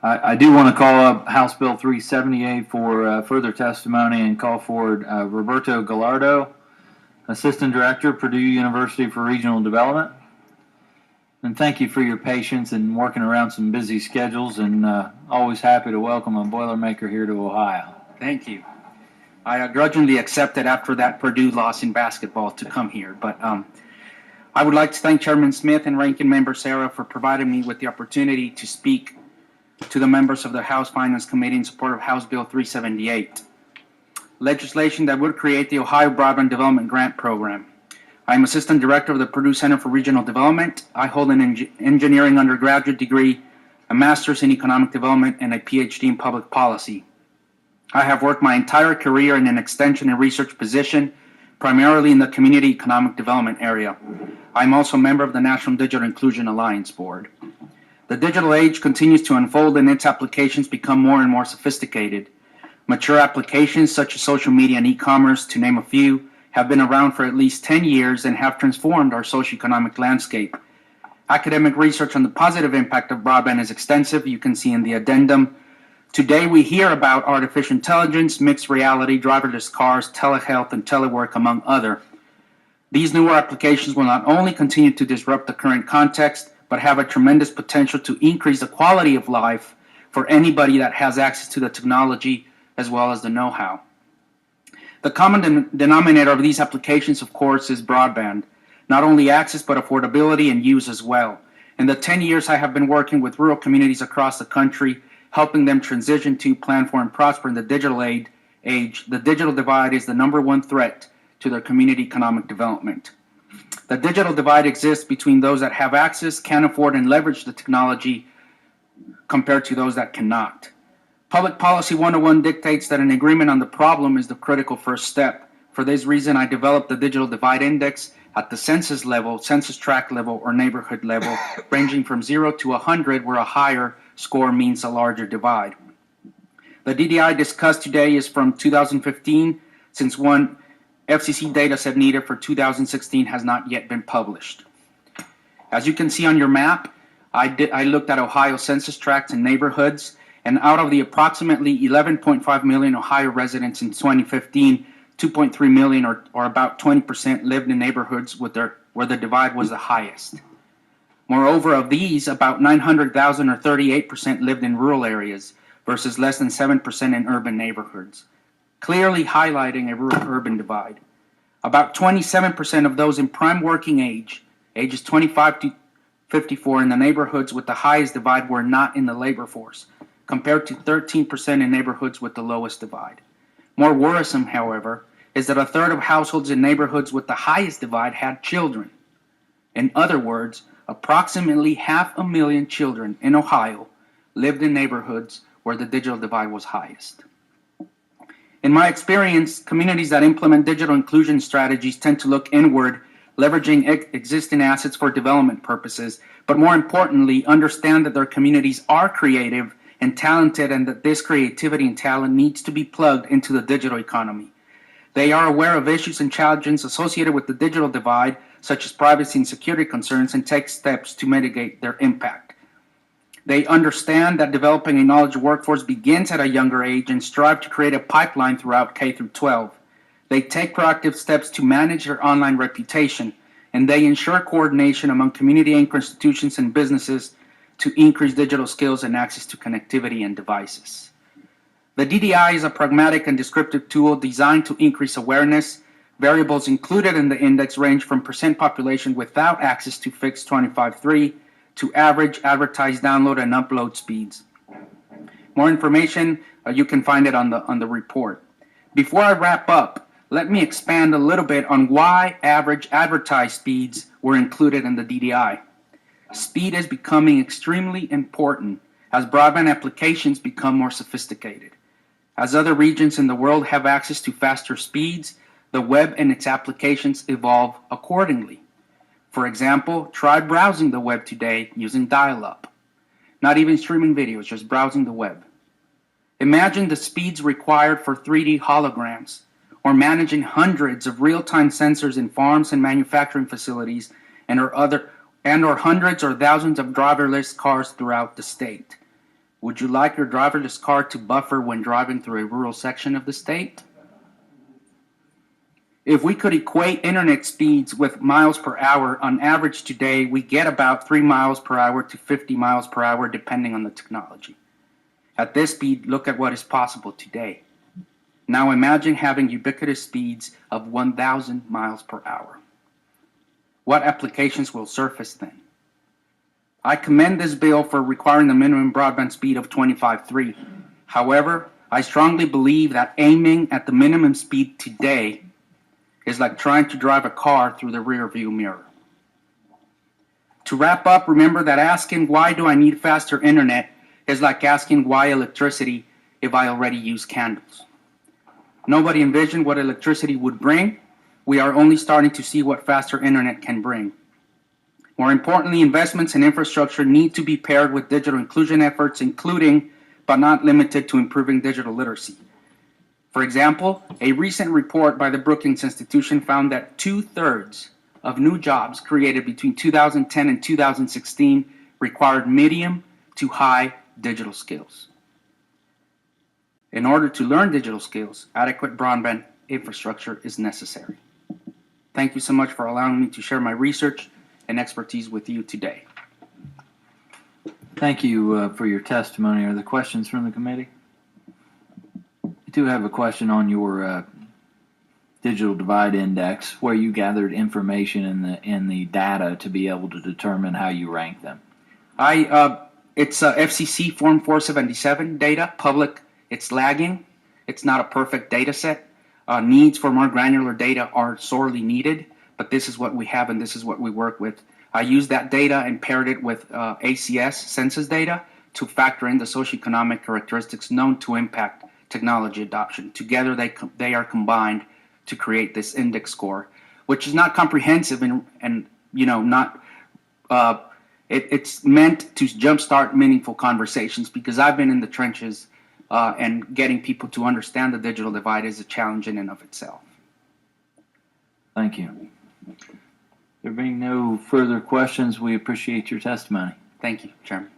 I do want to call up House Bill 378 for further testimony and call forward Roberto Gallardo, Assistant Director, Purdue University for Regional Development. And thank you for your patience in working around some busy schedules, and always happy to welcome a Boilermaker here to Ohio. Thank you. I grudgingly accepted after that Purdue loss in basketball to come here, but I would like to thank Chairman Smith and Ranking Member Sarah for providing me with the opportunity to speak to the members of the House Finance Committee in support of House Bill 378, legislation that would create the Ohio Broadband Development Grant Program. I am Assistant Director of the Purdue Center for Regional Development. I hold an engineering undergraduate degree, a master's in economic development, and a PhD in public policy. I have worked my entire career in an extension and research position, primarily in the community economic development area. I'm also a member of the National Digital Inclusion Alliance Board. The digital age continues to unfold and its applications become more and more sophisticated. Mature applications such as social media and e-commerce, to name a few, have been around for at least 10 years and have transformed our socioeconomic landscape. Academic research on the positive impact of broadband is extensive. You can see in the addendum. Today we hear about artificial intelligence, mixed reality, driverless cars, telehealth, and telework, among other. These newer applications will not only continue to disrupt the current context, but have a tremendous potential to increase the quality of life for anybody that has access to the technology as well as the know-how. The common denominator of these applications, of course, is broadband. Not only access, but affordability and use as well. In the 10 years I have been working with rural communities across the country, helping them transition to, plan for, and prosper in the digital age, the digital divide is the #1 threat to their community economic development. The digital divide exists between those that have access, can afford, and leverage the technology compared to those that cannot. Public Policy 101 dictates that an agreement on the problem is the critical first step. For this reason, I developed the Digital Divide Index at the census level, census tract level, or neighborhood level, ranging from 0 to 100, where a higher score means a larger divide. The DDI discussed today is from 2015, since one FCC data set needed for 2016 has not yet been published. As you can see on your map, I looked at Ohio census tracts and neighborhoods, and out of the approximately 11.5 million Ohio residents in 2015, 2.3 million, or about 20%, lived in neighborhoods where the divide was the highest. Moreover, of these, about 900,000, or 38%, lived in rural areas versus less than 7% in urban neighborhoods, clearly highlighting a rural-urban divide. About 27% of those in prime working age, ages 25 to 54, in the neighborhoods with the highest divide were not in the labor force, compared to 13% in neighborhoods with the lowest divide. More worrisome, however, is that a third of households in neighborhoods with the highest divide had children. In other words, approximately 500,000 children in Ohio lived in neighborhoods where the digital divide was highest. In my experience, communities that implement digital inclusion strategies tend to look inward, leveraging existing assets for development purposes, but more importantly, understand that their communities are creative and talented, and that this creativity and talent needs to be plugged into the digital economy. They are aware of issues and challenges associated with the digital divide, such as privacy and security concerns, and take steps to mitigate their impact. They understand that developing a knowledge workforce begins at a younger age and strive to create a pipeline throughout K through 12. They take proactive steps to manage their online reputation, and they ensure coordination among community-anchored institutions and businesses to increase digital skills and access to connectivity and devices. The DDI is a pragmatic and descriptive tool designed to increase awareness. Variables included in the index range from percent population without access to fixed 25.3 to average advertised download and upload speeds. More information, you can find it on the report. Before I wrap up, let me expand a little bit on why average advertised speeds were included in the DDI. Speed is becoming extremely important as broadband applications become more sophisticated. As other regions in the world have access to faster speeds, the web and its applications evolve accordingly. For example, try browsing the web today using dial-up. Not even streaming videos, just browsing the web. Imagine the speeds required for 3D holograms, or managing hundreds of real-time sensors in farms and manufacturing facilities, or hundreds or thousands of driverless cars throughout the state. Would you like your driverless car to buffer when driving through a rural section of the state? If we could equate internet speeds with miles per hour, on average today, we get about 3 miles per hour to 50 miles per hour, depending on the technology. At this speed, look at what is possible today. Now imagine having ubiquitous speeds of 1,000 miles per hour. What applications will surface then? I commend this bill for requiring the minimum broadband speed of 25.3. However, I strongly believe that aiming at the minimum speed today is like trying to drive a car through the rear view mirror. To wrap up, remember that asking why do I need faster internet is like asking why electricity if I already use candles. Nobody envisioned what electricity would bring. We are only starting to see what faster internet can bring. More importantly, investments in infrastructure need to be paired with digital inclusion efforts, including, but not limited to, improving digital literacy. For example, a recent report by the Brookings Institution found that 2/3 of new jobs created between 2010 and 2016 required medium to high digital skills. In order to learn digital skills, adequate broadband infrastructure is necessary. Thank you so much for allowing me to share my research and expertise with you today. Thank you for your testimony. Are there questions from the committee? I do have a question on your digital divide index, where you gathered information in the data to be able to determine how you rank them. It's FCC Form 477 data, public. It's lagging. It's not a perfect data set. Needs for more granular data are sorely needed, but this is what we have and this is what we work with. I used that data and paired it with ACS census data to factor in the socioeconomic characteristics known to impact technology adoption. Together, they are combined to create this index score, which is not comprehensive and not. It's meant to jumpstart meaningful conversations, because I've been in the trenches, and getting people to understand the digital divide is a challenge in and of itself. Thank you. There being no further questions, we appreciate your testimony. Thank you, Chairman.